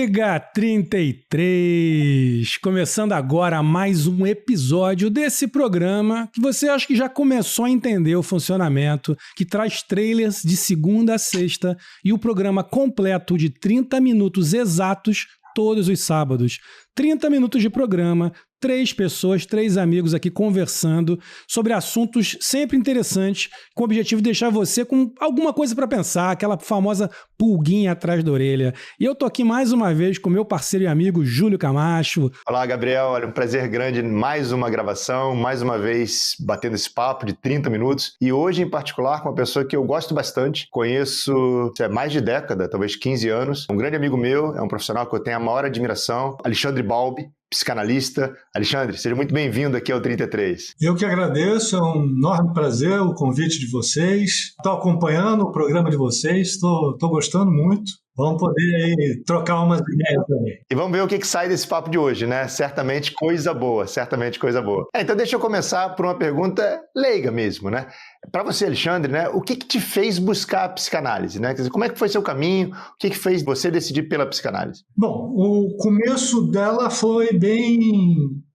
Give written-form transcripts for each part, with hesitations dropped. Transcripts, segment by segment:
Liga 33, começando agora mais um episódio desse programa que você acha que já começou a entender o funcionamento, que traz trailers de segunda a sexta e o programa completo de 30 minutos exatos todos os sábados. 30 minutos de programa, 3 pessoas, 3 amigos aqui conversando sobre assuntos sempre interessantes, com o objetivo de deixar você com alguma coisa para pensar, aquela famosa pulguinha atrás da orelha. E eu tô aqui mais uma vez com meu parceiro e amigo Júlio Camacho. Olá, Gabriel. Olha, um prazer grande, mais uma gravação, mais uma vez batendo esse papo de 30 minutos. E hoje, em particular, com uma pessoa que eu gosto bastante, conheço há mais de década, talvez 15 anos. Um grande amigo meu, é um profissional que eu tenho a maior admiração, Alexandre Balbi, psicanalista. Alexandre, seja muito bem-vindo aqui ao 33. Eu que agradeço, é um enorme prazer o convite de vocês. Estou acompanhando o programa de vocês, estou gostando muito. Vamos poder aí trocar umas ideias também. E vamos ver o que sai desse papo de hoje, né? Certamente coisa boa, certamente coisa boa. Então deixa eu começar por uma pergunta leiga mesmo, né? Para você, Alexandre, né? O que te fez buscar a psicanálise, né? Quer dizer, como é que foi seu caminho? O que fez você decidir pela psicanálise? Bom, o começo dela foi bem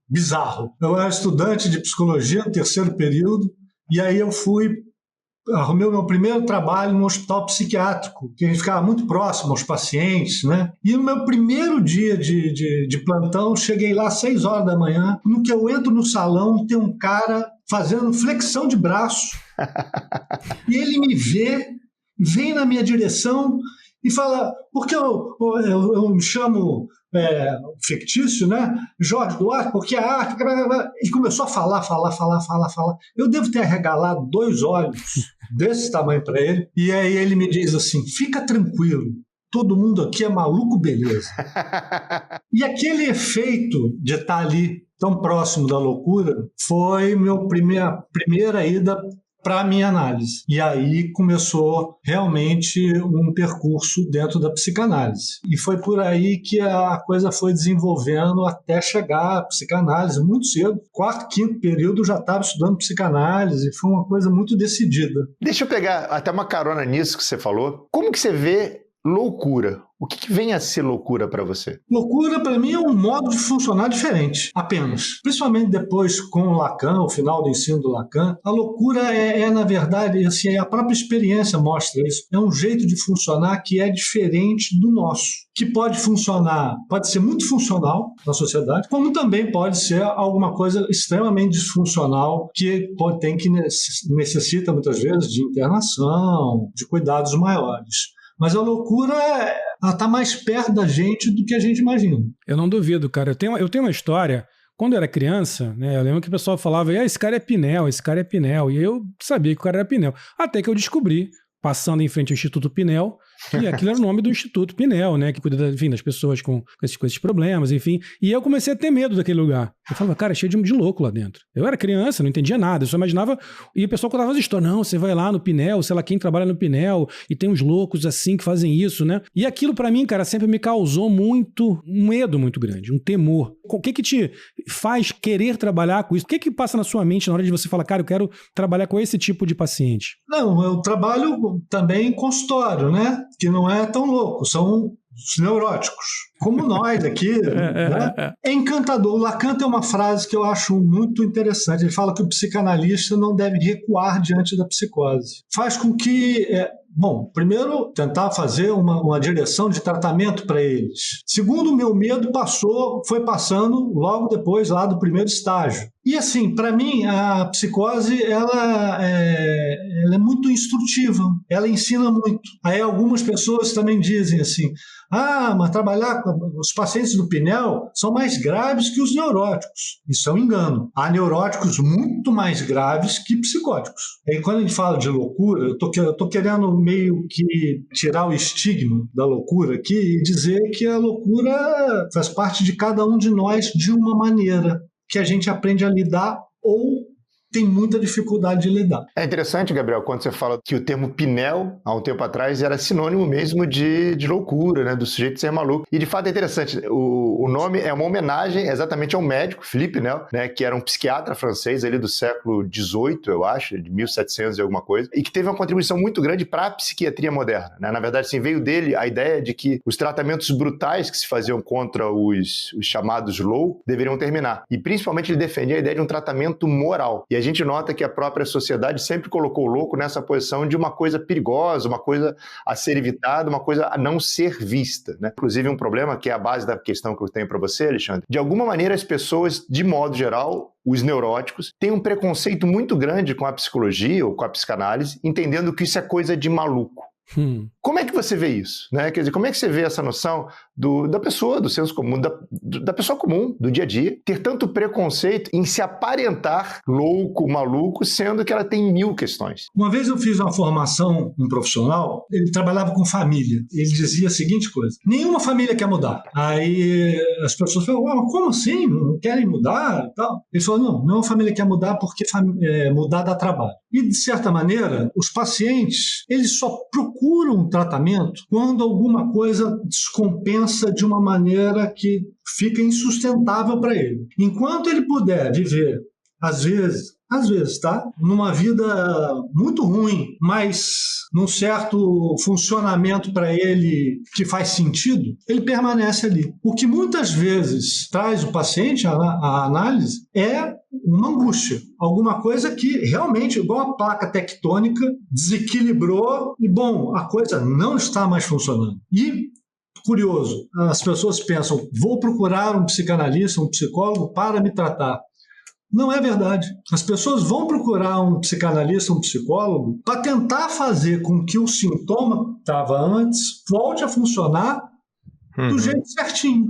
bizarro. Eu era estudante de psicologia no terceiro período e aí eu arrumei o meu primeiro trabalho no hospital psiquiátrico, que a gente ficava muito próximo aos pacientes, né? E no meu primeiro dia de plantão, cheguei lá às 6 horas da manhã, no que eu entro no salão, tem um cara fazendo flexão de braço, e ele me vê, vem na minha direção e fala, porque eu me chamo fictício, né? Jorge Duarte, porque a arte... E começou a falar. Eu devo ter arregalado 2 olhos desse tamanho para ele. E aí ele me diz assim, fica tranquilo, todo mundo aqui é maluco, beleza. E aquele efeito de estar ali tão próximo da loucura foi minha primeira ida para a minha análise. E aí começou realmente um percurso dentro da psicanálise. E foi por aí que a coisa foi desenvolvendo até chegar à psicanálise muito cedo. 4º, 5º período eu já estava estudando psicanálise, foi uma coisa muito decidida. Deixa eu pegar até uma carona nisso que você falou. Como que você vê loucura? O que vem a ser loucura para você? Loucura, para mim, é um modo de funcionar diferente, apenas. Principalmente depois com o Lacan, o final do ensino do Lacan. A loucura na verdade, assim, a própria experiência mostra isso. É um jeito de funcionar que é diferente do nosso. Que pode funcionar, pode ser muito funcional na sociedade, como também pode ser alguma coisa extremamente disfuncional que necessita muitas vezes de internação, de cuidados maiores. Mas a loucura, ela está mais perto da gente do que a gente imagina. Eu não duvido, cara. Eu tenho uma história. Quando eu era criança, né, eu lembro que o pessoal falava, esse cara é Pinel, esse cara é Pinel. E eu sabia que o cara era Pinel. Até que eu descobri, passando em frente ao Instituto Pinel, que aquilo era o nome do Instituto Pinel, né? Que cuida, enfim, das pessoas com esses problemas, enfim. E eu comecei a ter medo daquele lugar. Eu falava, cara, é cheio de louco lá dentro. Eu era criança, não entendia nada, eu só imaginava... E o pessoal contava as histórias. Não, você vai lá no Pinel, sei lá quem trabalha no Pinel, e tem uns loucos assim que fazem isso, né? E aquilo pra mim, cara, sempre me causou um medo muito grande, um temor. O que te faz querer trabalhar com isso? O que passa na sua mente na hora de você falar, cara, eu quero trabalhar com esse tipo de paciente? Não, eu trabalho também em consultório, né? Que não é tão louco, são os neuróticos, como nós aqui. Né? É encantador. O Lacan tem uma frase que eu acho muito interessante. Ele fala que o psicanalista não deve recuar diante da psicose. Faz com que... primeiro, tentar fazer uma direção de tratamento para eles. Segundo, o meu medo foi passando logo depois lá do primeiro estágio. E assim, para mim, a psicose, ela é muito instrutiva, ela ensina muito. Aí algumas pessoas também dizem assim, mas trabalhar com os pacientes do Pinel são mais graves que os neuróticos. Isso é um engano. Há neuróticos muito mais graves que psicóticos. E quando a gente fala de loucura, eu tô querendo meio que tirar o estigma da loucura aqui e dizer que a loucura faz parte de cada um de nós de uma maneira que a gente aprende a lidar ou tem muita dificuldade de lidar. É interessante, Gabriel, quando você fala que o termo Pinel, há um tempo atrás, era sinônimo mesmo de loucura, né? Do sujeito ser maluco. E de fato é interessante, o nome é uma homenagem exatamente ao médico, Philippe Pinel, né? Que era um psiquiatra francês ali do século XVIII, eu acho, de 1700 e alguma coisa, e que teve uma contribuição muito grande para a psiquiatria moderna, né? Na verdade, assim, veio dele a ideia de que os tratamentos brutais que se faziam contra os chamados loucos deveriam terminar. E principalmente ele defendia a ideia de um tratamento moral. E a gente nota que a própria sociedade sempre colocou o louco nessa posição de uma coisa perigosa, uma coisa a ser evitada, uma coisa a não ser vista, né? Inclusive um problema que é a base da questão que eu tenho para você, Alexandre. De alguma maneira as pessoas, de modo geral, os neuróticos, têm um preconceito muito grande com a psicologia ou com a psicanálise, entendendo que isso é coisa de maluco. Como é que você vê isso? Né? Quer dizer, como é que você vê essa noção da pessoa, do senso comum, da pessoa comum, do dia a dia, ter tanto preconceito em se aparentar louco, maluco, sendo que ela tem 1000 questões? Uma vez eu fiz uma formação, um profissional, ele trabalhava com família. Ele dizia a seguinte coisa: nenhuma família quer mudar. Aí as pessoas falavam, como assim? Não querem mudar? E tal. Ele falou, não, nenhuma família quer mudar porque mudar dá trabalho. E, de certa maneira, os pacientes, eles só procuram tratamento quando alguma coisa descompensa de uma maneira que fica insustentável para ele. Enquanto ele puder viver, às vezes, tá? Numa vida muito ruim, mas num certo funcionamento para ele que faz sentido, ele permanece ali. O que muitas vezes traz o paciente à análise é uma angústia, alguma coisa que realmente, igual a placa tectônica, desequilibrou e, bom, a coisa não está mais funcionando. E, curioso, as pessoas pensam, vou procurar um psicanalista, um psicólogo para me tratar. Não é verdade. As pessoas vão procurar um psicanalista, um psicólogo, para tentar fazer com que o sintoma que estava antes volte a funcionar do jeito certinho.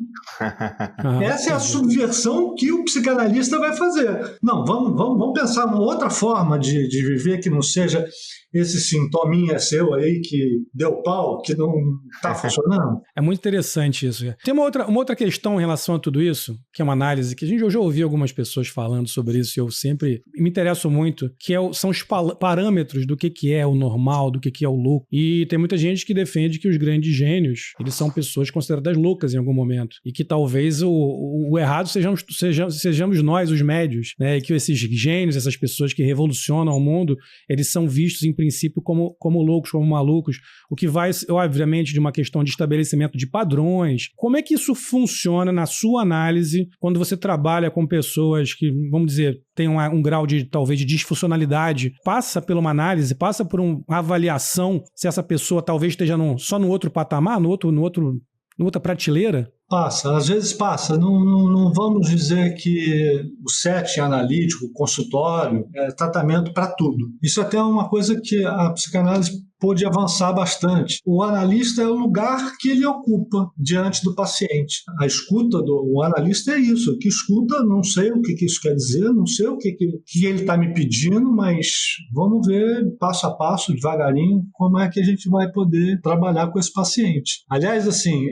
Essa é a subversão que o psicanalista vai fazer. Não, vamos pensar numa outra forma de viver que não seja esse sintominha seu aí que deu pau, que não está funcionando. É muito interessante isso. Tem uma outra questão em relação a tudo isso, que é uma análise que eu já ouvi algumas pessoas falando sobre isso e eu sempre me interesso muito, que são os parâmetros do que é o normal, do que é o louco. E tem muita gente que defende que os grandes gênios, eles são pessoas consideradas loucas em algum momento. E que talvez o errado sejamos nós, os médios, né? E que esses gênios, essas pessoas que revolucionam o mundo, eles são vistos em princípio como loucos, como malucos, o que vai, obviamente, de uma questão de estabelecimento de padrões. Como é que isso funciona na sua análise quando você trabalha com pessoas que, vamos dizer, têm um grau de, talvez, de disfuncionalidade, passa por uma análise, passa por uma avaliação se essa pessoa talvez esteja só no outro patamar, na outra prateleira? Passa, às vezes passa. Não vamos dizer que o setting analítico, o consultório, é tratamento para tudo. Isso até é uma coisa que a psicanálise pôde avançar bastante. O analista é o lugar que ele ocupa diante do paciente. A escuta do analista é isso, que escuta, não sei o que isso quer dizer, não sei o que ele está me pedindo, mas vamos ver passo a passo, devagarinho, como é que a gente vai poder trabalhar com esse paciente. Aliás, assim,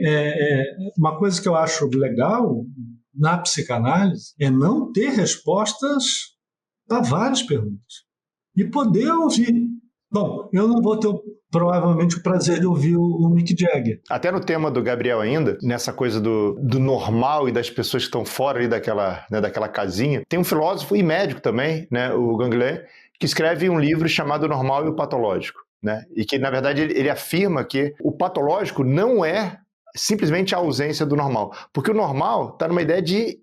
uma coisa que eu acho legal na psicanálise é não ter respostas para várias perguntas e poder ouvir. Bom, eu não vou ter provavelmente o prazer de ouvir o Mick Jagger. Até no tema do Gabriel ainda, nessa coisa do normal e das pessoas que estão fora ali daquela casinha, tem um filósofo e médico também, né, o Ganglen, que escreve um livro chamado O Normal e o Patológico, né, e que, na verdade, ele afirma que o patológico não é simplesmente a ausência do normal, porque o normal está numa ideia de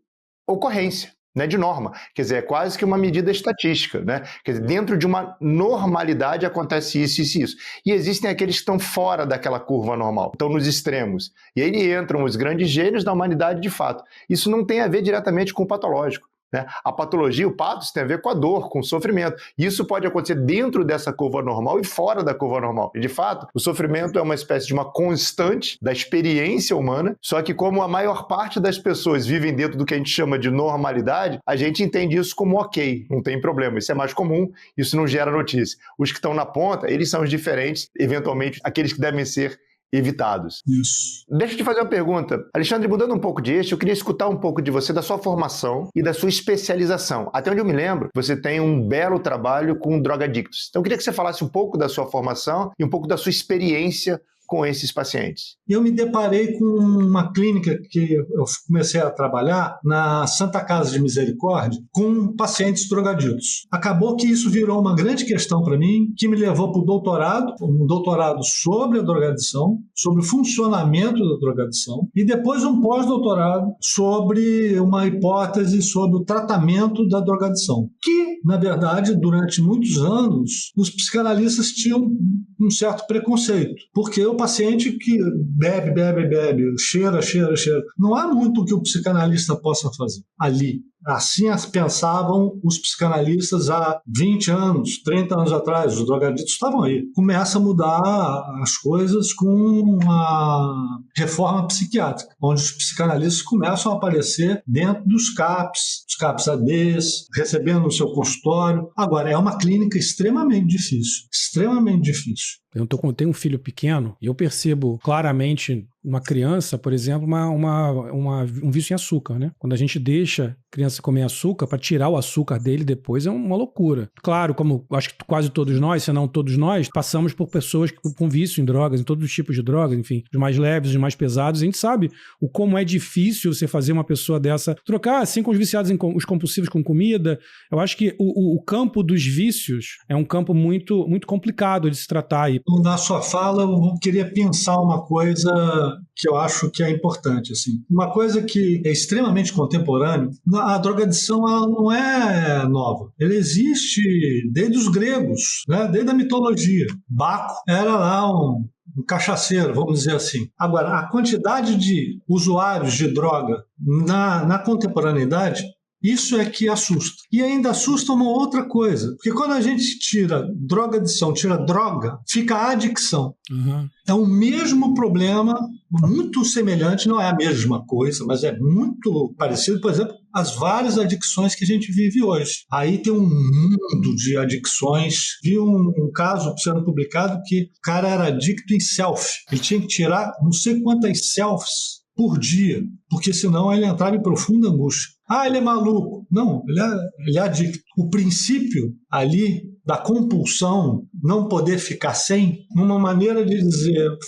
ocorrência, né, de norma, quer dizer, é quase que uma medida estatística, né? Quer dizer, dentro de uma normalidade acontece isso, isso e isso. E existem aqueles que estão fora daquela curva normal, estão nos extremos. E aí entram os grandes gênios da humanidade de fato. Isso não tem a ver diretamente com o patológico, né? A patologia, o patos, tem a ver com a dor, com o sofrimento. Isso pode acontecer dentro dessa curva normal e fora da curva normal. E, de fato, o sofrimento é uma espécie de uma constante da experiência humana, só que como a maior parte das pessoas vivem dentro do que a gente chama de normalidade, a gente entende isso como ok, não tem problema. Isso é mais comum, isso não gera notícia. Os que estão na ponta, eles são os diferentes, eventualmente aqueles que devem ser evitados. Isso. Deixa eu te fazer uma pergunta. Alexandre, mudando um pouco de eixo, eu queria escutar um pouco de você, da sua formação e da sua especialização. Até onde eu me lembro, você tem um belo trabalho com drogadictos. Então eu queria que você falasse um pouco da sua formação e um pouco da sua experiência com esses pacientes. Eu me deparei com uma clínica que eu comecei a trabalhar na Santa Casa de Misericórdia com pacientes drogaditos. Acabou que isso virou uma grande questão para mim, que me levou para o doutorado, um doutorado sobre a drogadição, sobre o funcionamento da drogadição, e depois um pós-doutorado sobre uma hipótese sobre o tratamento da drogadição, que, na verdade, durante muitos anos, os psicanalistas tinham um certo preconceito, porque o paciente que bebe, cheira, não há muito que o psicanalista possa fazer ali. Assim pensavam os psicanalistas há 20 anos, 30 anos atrás. Os drogaditos estavam aí. Começa a mudar as coisas com a reforma psiquiátrica, onde os psicanalistas começam a aparecer dentro dos CAPs ADs, recebendo no seu consultório. Agora, é uma clínica extremamente difícil. Eu tenho um filho pequeno e eu percebo claramente uma criança, por exemplo, um vício em açúcar, né? Quando a gente deixa a criança comer açúcar, para tirar o açúcar dele depois é uma loucura. Claro, como acho que quase todos nós, se não todos nós, passamos por pessoas com vício em drogas, em todos os tipos de drogas, enfim, os mais leves, os mais pesados. A gente sabe como é difícil você fazer uma pessoa dessa trocar, assim, com os viciados, os compulsivos com comida. Eu acho que o campo dos vícios é um campo muito, muito complicado de se tratar. Na sua fala, eu queria pensar uma coisa que eu acho que é importante. Assim. Uma coisa que é extremamente contemporânea, a drogadição ela não é nova. Ela existe desde os gregos, né? Desde a mitologia. Baco era lá um cachaceiro, vamos dizer assim. Agora, a quantidade de usuários de droga na contemporaneidade, isso é que assusta. E ainda assusta uma outra coisa, porque quando a gente tira drogadição, tira droga, fica a adicção. Uhum. É o mesmo problema, muito semelhante, não é a mesma coisa, mas é muito parecido, por exemplo, as várias adicções que a gente vive hoje. Aí tem um mundo de adicções. Vi um caso sendo publicado que o cara era adicto em selfie. Ele tinha que tirar não sei quantas selfies por dia, porque senão ele entrava em profunda angústia. Ah, ele é maluco. Não, ele é adicto. O princípio ali da compulsão, não poder ficar sem, uma maneira de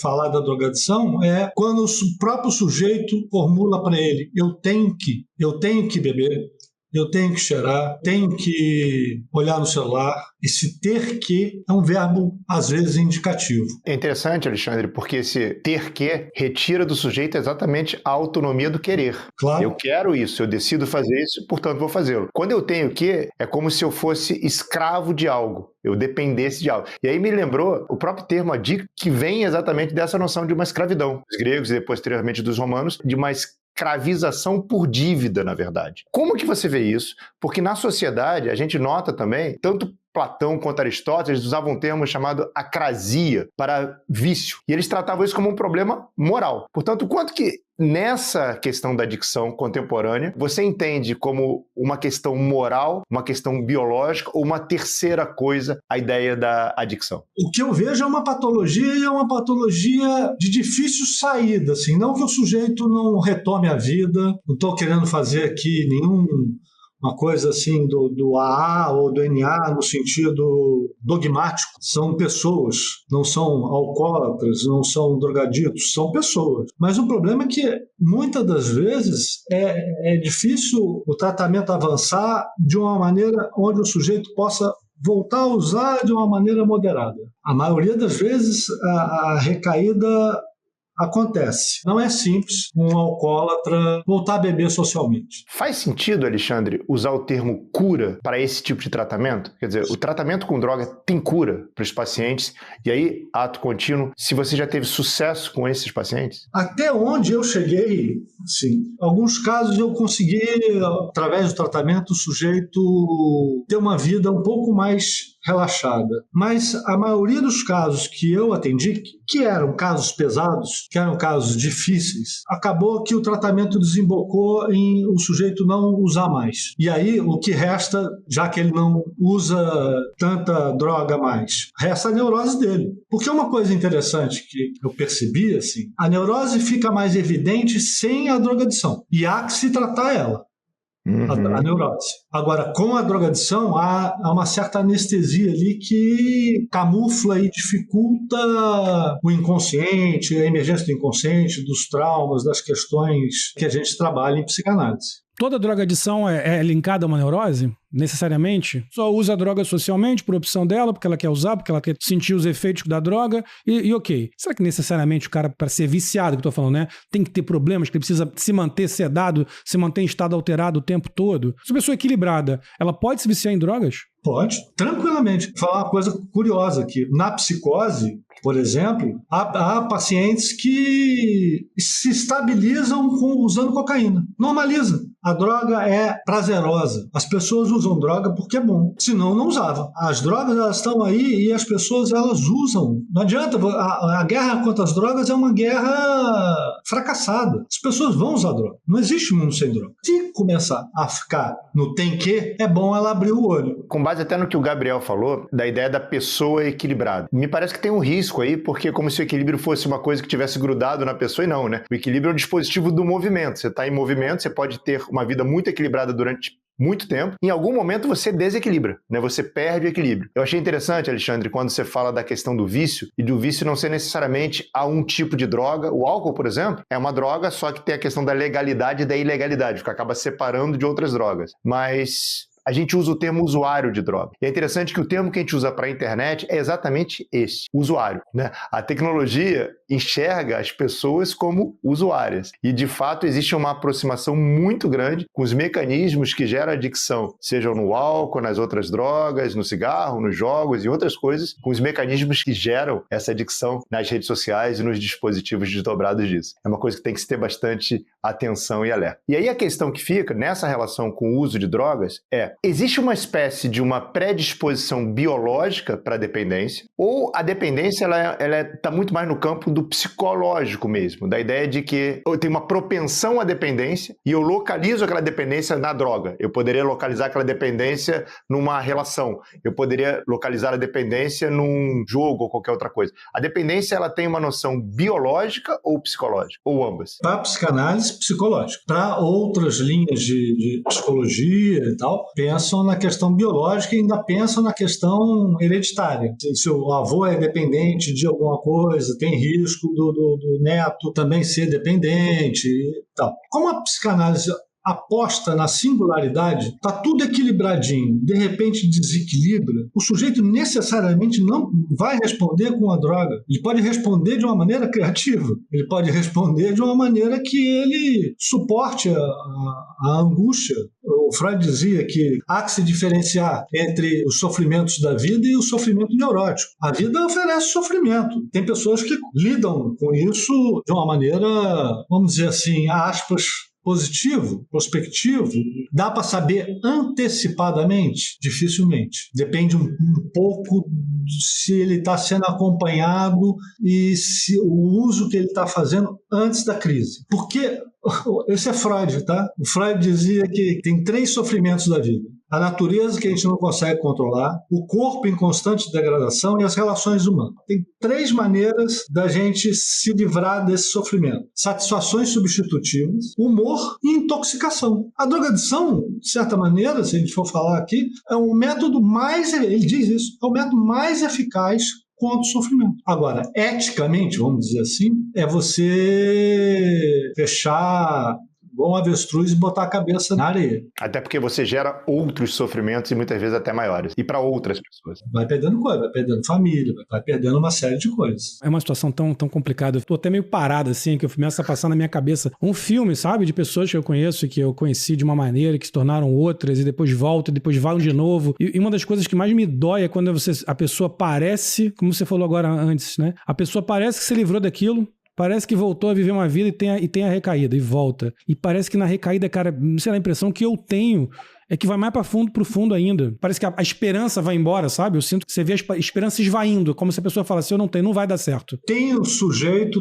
falar da drogadição é quando o próprio sujeito formula para ele, eu tenho que beber, eu tenho que cheirar, tenho que olhar no celular. Esse ter que é um verbo, às vezes, indicativo. É interessante, Alexandre, porque esse ter que retira do sujeito exatamente a autonomia do querer. Claro. Eu quero isso, eu decido fazer isso, portanto vou fazê-lo. Quando eu tenho que, é como se eu fosse escravo de algo, eu dependesse de algo. E aí me lembrou o próprio termo adicto, que vem exatamente dessa noção de uma escravidão. Os gregos e depois, posteriormente, dos romanos, de uma escravização por dívida, na verdade. Como que você vê isso? Porque na sociedade, a gente nota também, tanto Platão quanto Aristóteles usavam um termo chamado acrasia para vício. E eles tratavam isso como um problema moral. Portanto, quanto que nessa questão da adicção contemporânea, você entende como uma questão moral, uma questão biológica ou uma terceira coisa a ideia da adicção? O que eu vejo é uma patologia e é uma patologia de difícil saída. Assim. Não que o sujeito não retome a vida, não estou querendo fazer aqui uma coisa assim do AA ou do NA no sentido dogmático. São pessoas, não são alcoólatras, não são drogaditos, são pessoas. Mas o problema é que muitas das vezes é difícil o tratamento avançar de uma maneira onde o sujeito possa voltar a usar de uma maneira moderada. A maioria das vezes a recaída acontece. Não é simples um alcoólatra voltar a beber socialmente. Faz sentido, Alexandre, usar o termo cura para esse tipo de tratamento? Quer dizer, o tratamento com droga tem cura para os pacientes e aí, ato contínuo, se você já teve sucesso com esses pacientes? Até onde eu cheguei, sim. Alguns casos eu consegui, através do tratamento, o sujeito ter uma vida um pouco mais relaxada. Mas a maioria dos casos que eu atendi, que eram casos pesados, que eram casos difíceis, acabou que o tratamento desembocou em o sujeito não usar mais. E aí o que resta, já que ele não usa tanta droga mais, resta a neurose dele. Porque uma coisa interessante que eu percebi, assim, a neurose fica mais evidente sem a drogadição. E há que se tratar ela. A neurose. Agora, com a drogadição, há uma certa anestesia ali que camufla e dificulta o inconsciente, a emergência do inconsciente, dos traumas, das questões que a gente trabalha em psicanálise. Toda drogadição é linkada a uma neurose? Necessariamente? Só usa a droga socialmente, por opção dela, porque ela quer usar, porque ela quer sentir os efeitos da droga, e ok. Será que necessariamente o cara, para ser viciado, que eu tô falando, né, tem que ter problemas, que ele precisa se manter sedado, se manter em estado alterado o tempo todo? Se a pessoa é equilibrada, ela pode se viciar em drogas? Pode, tranquilamente. Vou falar uma coisa curiosa aqui. Na psicose, por exemplo, há pacientes que se estabilizam usando cocaína. Normaliza. A droga é prazerosa. As pessoas usam droga porque é bom. Senão, não usavam. As drogas, elas estão aí e as pessoas, elas usam. Não adianta. A guerra contra as drogas é uma guerra fracassada. As pessoas vão usar droga. Não existe mundo sem droga. Se começar a ficar no tem que, é bom ela abrir o olho. Com base até no que o Gabriel falou, da ideia da pessoa equilibrada. Me parece que tem um risco aí, porque como se o equilíbrio fosse uma coisa que tivesse grudado na pessoa, e não, né? O equilíbrio é um dispositivo do movimento. Você está em movimento, você pode ter uma vida muito equilibrada durante muito tempo, em algum momento você desequilibra, né? Você perde o equilíbrio. Eu achei interessante, Alexandre, quando você fala da questão do vício, e do vício não ser necessariamente a um tipo de droga. O álcool, por exemplo, é uma droga, só que tem a questão da legalidade e da ilegalidade, que acaba separando de outras drogas. Mas a gente usa o termo usuário de droga. E é interessante que o termo que a gente usa para a internet é exatamente esse, usuário, né? A tecnologia enxerga as pessoas como usuárias. E, de fato, existe uma aproximação muito grande com os mecanismos que geram adicção, sejam no álcool, nas outras drogas, no cigarro, nos jogos e outras coisas, com os mecanismos que geram essa adicção nas redes sociais e nos dispositivos desdobrados disso. É uma coisa que tem que se ter bastante atenção e alerta. E aí a questão que fica nessa relação com o uso de drogas é: existe uma espécie de uma predisposição biológica para a dependência, ou a dependência ela está muito mais no campo do psicológico mesmo, da ideia de que eu tenho uma propensão à dependência e eu localizo aquela dependência na droga. Eu poderia localizar aquela dependência numa relação, eu poderia localizar a dependência num jogo ou qualquer outra coisa. A dependência, ela tem uma noção biológica ou psicológica, ou ambas? Para a psicanálise, psicológica. Para outras linhas de psicologia e tal, pensam na questão biológica e ainda pensam na questão hereditária. Se o avô é dependente de alguma coisa, tem risco do neto também ser dependente e tal. Como a psicanálise aposta na singularidade, está tudo equilibradinho, de repente desequilibra, o sujeito necessariamente não vai responder com a droga. Ele pode responder de uma maneira criativa, ele pode responder de uma maneira que ele suporte a angústia. O Freud dizia que há que se diferenciar entre os sofrimentos da vida e o sofrimento neurótico. A vida oferece sofrimento. Tem pessoas que lidam com isso de uma maneira, vamos dizer assim, aspas, positivo, prospectivo. Dá para saber antecipadamente? Dificilmente. Depende um pouco se ele está sendo acompanhado e se o uso que ele está fazendo antes da crise. Porque esse é Freud, tá? O Freud dizia que tem 3 sofrimentos da vida: a natureza, que a gente não consegue controlar, o corpo em constante degradação e as relações humanas. Tem 3 maneiras da gente se livrar desse sofrimento: satisfações substitutivas, humor e intoxicação. A drogadição, de certa maneira, se a gente for falar aqui, é o método mais, ele diz isso, é o método mais eficaz contra o sofrimento. Agora, eticamente, vamos dizer assim, é você fechar igual um avestruz e botar a cabeça na areia. Até porque você gera outros sofrimentos e muitas vezes até maiores. E para outras pessoas. Vai perdendo coisa, vai perdendo família, vai perdendo uma série de coisas. É uma situação tão complicada. Eu tô até meio parado, assim, que eu começo a passar na minha cabeça um filme, sabe? De pessoas que eu conheço e que eu conheci de uma maneira, que se tornaram outras e depois voltam, e depois vão de novo. E uma das coisas que mais me dói é quando a pessoa parece, como você falou agora antes, né? A pessoa parece que se livrou daquilo, parece que voltou a viver uma vida e tem a recaída, e volta. E parece que na recaída, cara, não sei lá, a impressão que eu tenho é que vai mais pro fundo ainda. Parece que a esperança vai embora, sabe? Eu sinto que você vê a esperança esvaindo, como se a pessoa fala, se eu não tenho, não vai dar certo. Tem o sujeito,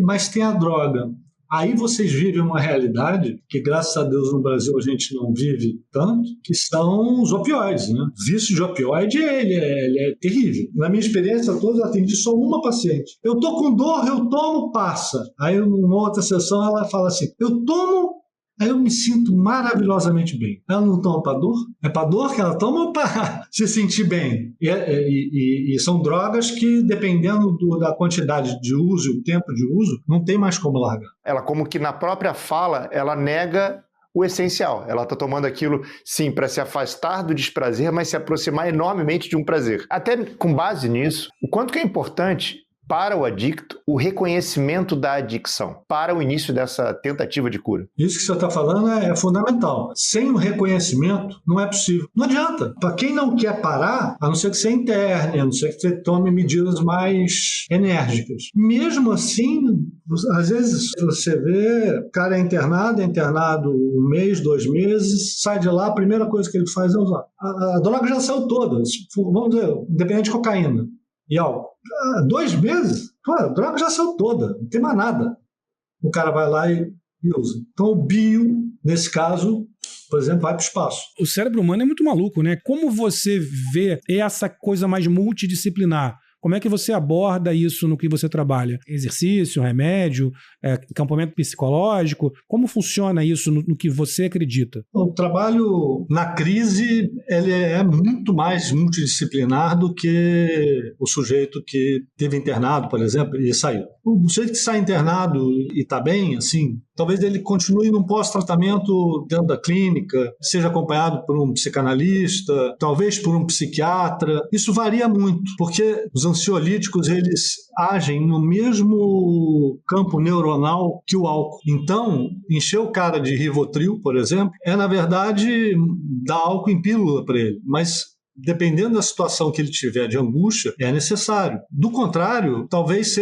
mas tem a droga. Aí vocês vivem uma realidade que, graças a Deus, no Brasil a gente não vive tanto, que são os opioides, né? O vício de opioide, ele é terrível. Na minha experiência toda, eu atendi só uma paciente. Eu tô com dor, eu tomo, passa. Aí, numa outra sessão, ela fala assim, eu tomo, aí eu me sinto maravilhosamente bem. Ela não toma para dor? É para dor que ela toma ou para se sentir bem? E são drogas que, dependendo da quantidade de uso e o tempo de uso, não tem mais como largar. Ela, como que na própria fala, ela nega o essencial. Ela está tomando aquilo, sim, para se afastar do desprazer, mas se aproximar enormemente de um prazer. Até com base nisso, o quanto que é importante para o adicto o reconhecimento da adicção, para o início dessa tentativa de cura. Isso que você está falando é fundamental. Sem o reconhecimento, não é possível. Não adianta. Para quem não quer parar, a não ser que você interne, a não ser que você tome medidas mais enérgicas. Mesmo assim, às vezes você vê, o cara é internado 1 mês, 2 meses, sai de lá, a primeira coisa que ele faz é usar. A droga já saiu toda, vamos dizer, independente de cocaína e álcool. 2 meses, a droga já saiu toda, não tem mais nada. O cara vai lá e usa. Então o bio, nesse caso, por exemplo, vai para o espaço. O cérebro humano é muito maluco, né? Como você vê essa coisa mais multidisciplinar? Como é que você aborda isso no que você trabalha? Exercício, remédio, acampamento psicológico? Como funciona isso no que você acredita? O trabalho na crise ele é muito mais multidisciplinar do que o sujeito que teve internado, por exemplo, e saiu. O sujeito que sai internado e está bem, assim, talvez ele continue num pós-tratamento dentro da clínica, seja acompanhado por um psicanalista, talvez por um psiquiatra. Isso varia muito, porque os ansiolíticos, eles agem no mesmo campo neuronal que o álcool. Então, encher o cara de Rivotril, por exemplo, é, na verdade, dar álcool em pílula para ele. Mas dependendo da situação que ele tiver de angústia, é necessário. Do contrário, talvez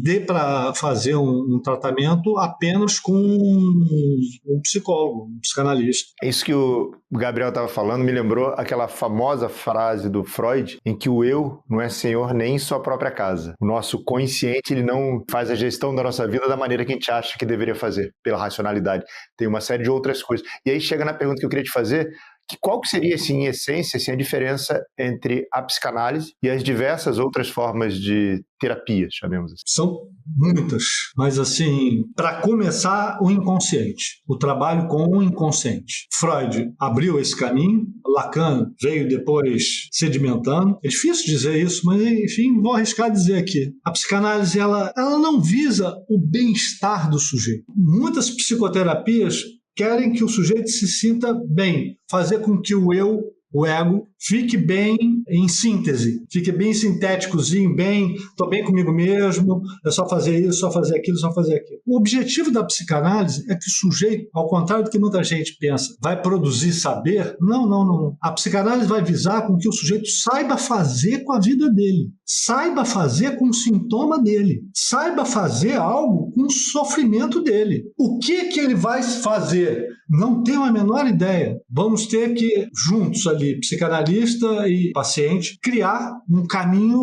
dê para fazer um tratamento apenas com um psicólogo, um psicanalista. Isso que o Gabriel estava falando me lembrou aquela famosa frase do Freud, em que o eu não é senhor nem em sua própria casa. O nosso consciente, ele não faz a gestão da nossa vida da maneira que a gente acha que deveria fazer, pela racionalidade. Tem uma série de outras coisas. E aí chega na pergunta que eu queria te fazer, que qual que seria, assim, em essência, assim, a diferença entre a psicanálise e as diversas outras formas de terapia, chamemos assim? São muitas, mas assim, para começar, o inconsciente, o trabalho com o inconsciente. Freud abriu esse caminho, Lacan veio depois sedimentando. É difícil dizer isso, mas enfim, vou arriscar dizer aqui. A psicanálise, ela não visa o bem-estar do sujeito. Muitas psicoterapias querem que o sujeito se sinta bem, fazer com que o eu, o ego, fique bem em síntese, fique bem sintéticozinho, estou bem comigo mesmo, é só fazer isso, só fazer aquilo, só fazer aquilo. O objetivo da psicanálise é que o sujeito, ao contrário do que muita gente pensa, vai produzir saber. Não. A psicanálise vai visar com que o sujeito saiba fazer com a vida dele, saiba fazer com o sintoma dele, saiba fazer algo com o sofrimento dele. O que ele vai fazer? Não tenho a menor ideia. Vamos ter que, juntos ali, psicanalista e paciente, criar um caminho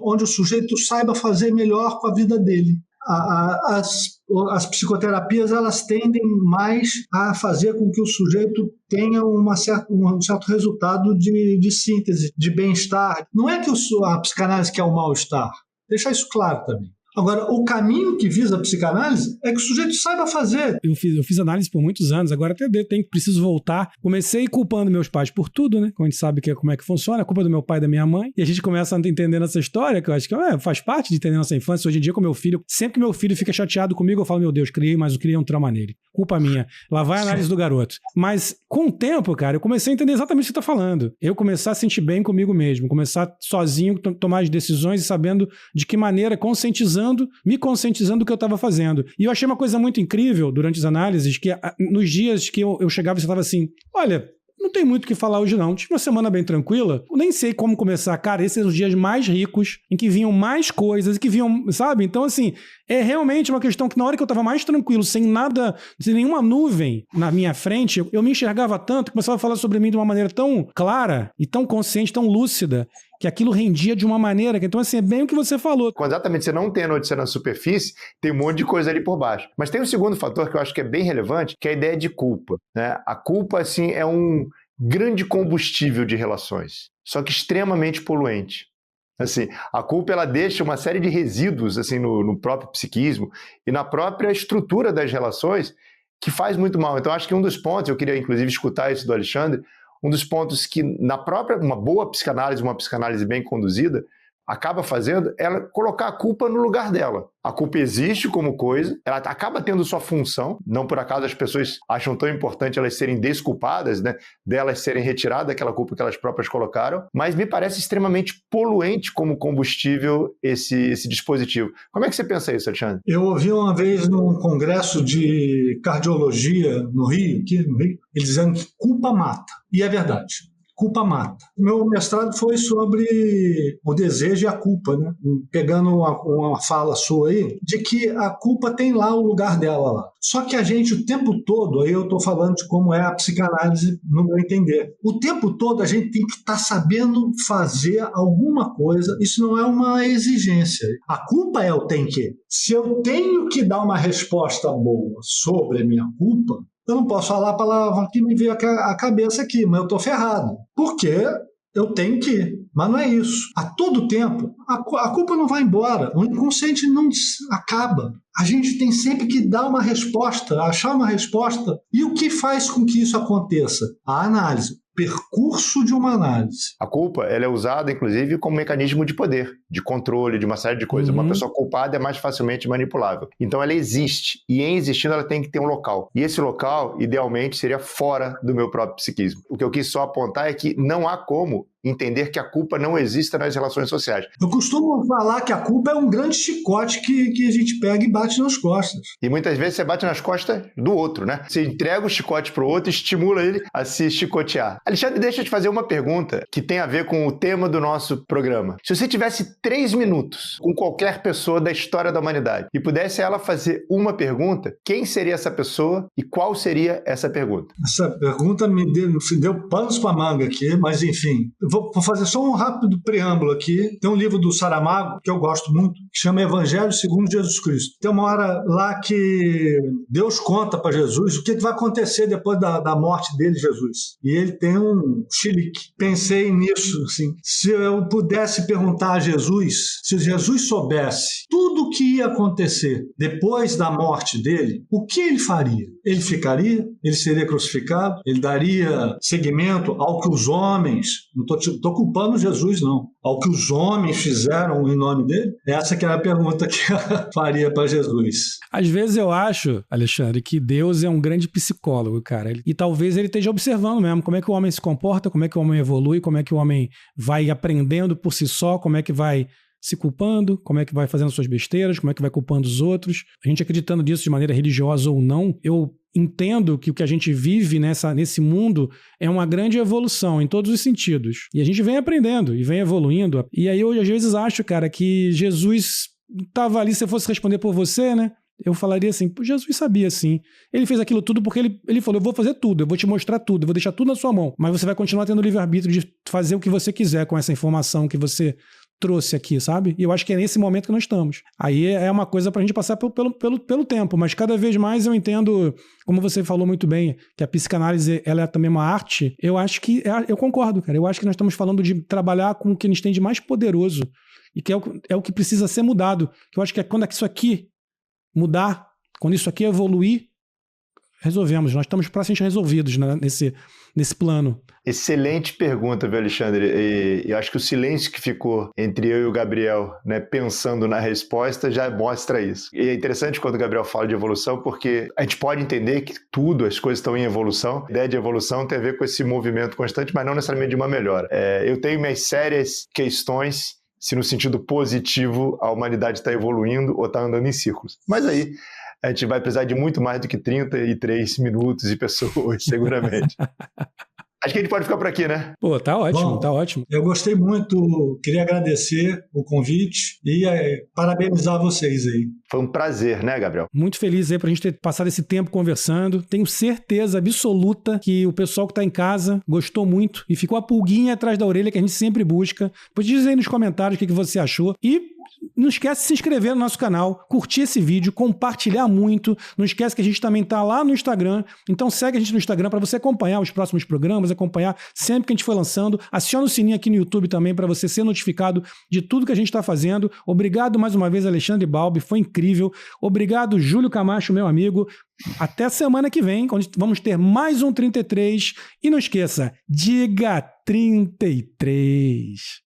onde o sujeito saiba fazer melhor com a vida dele. As psicoterapias, elas tendem mais a fazer com que o sujeito tenha um certo resultado de síntese, de bem-estar. Não é que a psicanálise quer o mal-estar. Deixar isso claro também. Agora, o caminho que visa a psicanálise é que o sujeito saiba fazer. Eu fiz análise por muitos anos, agora até preciso voltar. Comecei culpando meus pais por tudo, né? Como a gente sabe como é que funciona, a culpa do meu pai e da minha mãe. E a gente começa a entender essa história, que eu acho que faz parte de entender nossa infância. Hoje em dia, com meu filho, sempre que meu filho fica chateado comigo, eu falo, meu Deus, criei um trauma nele. Culpa minha. Lá vai a análise do garoto. Mas, com o tempo, cara, eu comecei a entender exatamente o que você está falando. Eu começar a sentir bem comigo mesmo, começar sozinho, tomar as decisões e sabendo de que maneira, me conscientizando do que eu estava fazendo. E eu achei uma coisa muito incrível durante as análises, que nos dias que eu chegava e você estava assim, olha, não tem muito o que falar hoje não. Tive uma semana bem tranquila, eu nem sei como começar. Cara, esses são os dias mais ricos, em que vinham mais coisas, que vinham, sabe? Então, assim, é realmente uma questão que na hora que eu tava mais tranquilo, sem nada, sem nenhuma nuvem na minha frente, eu me enxergava tanto, começava a falar sobre mim de uma maneira tão clara e tão consciente, tão lúcida, que aquilo rendia de uma maneira que, então, assim, é bem o que você falou. Quando exatamente você não tem a notícia na superfície, tem um monte de coisa ali por baixo. Mas tem um segundo fator que eu acho que é bem relevante, que é a ideia de culpa, né? A culpa, assim, é um grande combustível de relações, só que extremamente poluente. Assim, a culpa, ela deixa uma série de resíduos, assim, no próprio psiquismo e na própria estrutura das relações, que faz muito mal. Então, acho que um dos pontos, eu queria inclusive escutar isso do Alexandre, um dos pontos que na própria, uma boa psicanálise, uma psicanálise bem conduzida, acaba fazendo é colocar a culpa no lugar dela. A culpa existe como coisa, ela acaba tendo sua função, não por acaso as pessoas acham tão importante elas serem desculpadas, né, delas serem retiradas daquela culpa que elas próprias colocaram, mas me parece extremamente poluente como combustível esse dispositivo. Como é que você pensa isso, Alexandre? Eu ouvi uma vez num congresso de cardiologia no Rio, eles dizendo que culpa mata. E é verdade. Culpa mata. Meu mestrado foi sobre o desejo e a culpa, né? Pegando uma fala sua aí, de que a culpa tem lá o lugar dela lá. Só que a gente o tempo todo, aí eu estou falando de como é a psicanálise no meu entender, o tempo todo a gente tem que estar sabendo fazer alguma coisa, isso não é uma exigência. A culpa é o tem que. Se eu tenho que dar uma resposta boa sobre a minha culpa, eu não posso falar a palavra que me veio à cabeça aqui, mas eu estou ferrado. Por quê? Eu tenho que. Mas não é isso. A todo tempo, a culpa não vai embora. O inconsciente não acaba. A gente tem sempre que dar uma resposta, achar uma resposta. E o que faz com que isso aconteça? A análise. Percurso de uma análise. A culpa, ela é usada, inclusive, como mecanismo de poder, de controle, de uma série de coisas. Uma pessoa culpada é mais facilmente manipulável. Então, ela existe. E em existindo, ela tem que ter um local. E esse local, idealmente, seria fora do meu próprio psiquismo. O que eu quis só apontar é que não há como entender que a culpa não exista nas relações sociais. Eu costumo falar que a culpa é um grande chicote que a gente pega e bate nas costas. E muitas vezes você bate nas costas do outro, né? Você entrega o chicote pro outro e estimula ele a se chicotear. Alexandre, deixa eu te fazer uma pergunta que tem a ver com o tema do nosso programa. Se você tivesse 3 minutos com qualquer pessoa da história da humanidade e pudesse ela fazer uma pergunta, quem seria essa pessoa e qual seria essa pergunta? Essa pergunta me deu panos para manga aqui, mas enfim. Vou fazer só um rápido preâmbulo aqui. Tem um livro do Saramago, que eu gosto muito, que chama Evangelho segundo Jesus Cristo. Tem uma hora lá que Deus conta para Jesus o que vai acontecer depois da morte dele, Jesus. E ele tem um chilique. Pensei nisso, assim. Se eu pudesse perguntar a Jesus, se Jesus soubesse tudo o que ia acontecer depois da morte dele, o que ele faria? Ele ficaria? Ele seria crucificado? Ele daria seguimento ao que os homens, não estou culpando Jesus, não, ao que os homens fizeram em nome dele? Essa que é a pergunta que eu faria para Jesus. Às vezes eu acho, Alexandre, que Deus é um grande psicólogo, cara. E talvez ele esteja observando mesmo como é que o homem se comporta, como é que o homem evolui, como é que o homem vai aprendendo por si só, como é que vai se culpando, como é que vai fazendo suas besteiras, como é que vai culpando os outros. A gente acreditando nisso de maneira religiosa ou não, eu entendo que o que a gente vive nesse mundo é uma grande evolução em todos os sentidos. E a gente vem aprendendo e vem evoluindo. E aí eu às vezes acho, cara, que Jesus estava ali, se eu fosse responder por você, né? Eu falaria assim, Jesus sabia sim. Ele fez aquilo tudo porque ele falou, eu vou fazer tudo, eu vou te mostrar tudo, eu vou deixar tudo na sua mão. Mas você vai continuar tendo o livre-arbítrio de fazer o que você quiser com essa informação que você trouxe aqui, sabe? E eu acho que é nesse momento que nós estamos. Aí é uma coisa pra gente passar pelo tempo, mas cada vez mais eu entendo, como você falou muito bem, que a psicanálise ela é também uma arte. Eu acho que, eu concordo, cara. Eu acho que nós estamos falando de trabalhar com o que a gente tem de mais poderoso e que é o que precisa ser mudado. Eu acho que é quando isso aqui mudar, quando isso aqui evoluir, resolvemos. Nós estamos praticamente resolvidos, né, nesse plano. Excelente pergunta, viu, Alexandre? E eu acho que o silêncio que ficou entre eu e o Gabriel, né, pensando na resposta, já mostra isso. E é interessante quando o Gabriel fala de evolução, porque a gente pode entender que as coisas estão em evolução. A ideia de evolução tem a ver com esse movimento constante, mas não necessariamente de uma melhora. Eu tenho minhas sérias questões se no sentido positivo a humanidade está evoluindo ou está andando em círculos. Mas aí a gente vai precisar de muito mais do que 33 minutos e pessoas, seguramente. Acho que a gente pode ficar por aqui, né? Pô, tá ótimo, Bom, tá ótimo. Eu gostei muito, queria agradecer o convite e parabenizar vocês aí. Foi um prazer, né, Gabriel? Muito feliz aí pra gente ter passado esse tempo conversando. Tenho certeza absoluta que o pessoal que tá em casa gostou muito e ficou a pulguinha atrás da orelha que a gente sempre busca. Depois diz aí nos comentários o que você achou. E não esquece de se inscrever no nosso canal, curtir esse vídeo, compartilhar muito. Não esquece que a gente também tá lá no Instagram. Então segue a gente no Instagram para você acompanhar os próximos programas, acompanhar sempre que a gente for lançando. Aciona o sininho aqui no YouTube também para você ser notificado de tudo que a gente está fazendo. Obrigado mais uma vez, Alexandre Balbi. Foi incrível. Obrigado, Júlio Camacho, meu amigo. Até a semana que vem, quando vamos ter mais um 33. E não esqueça, diga 33.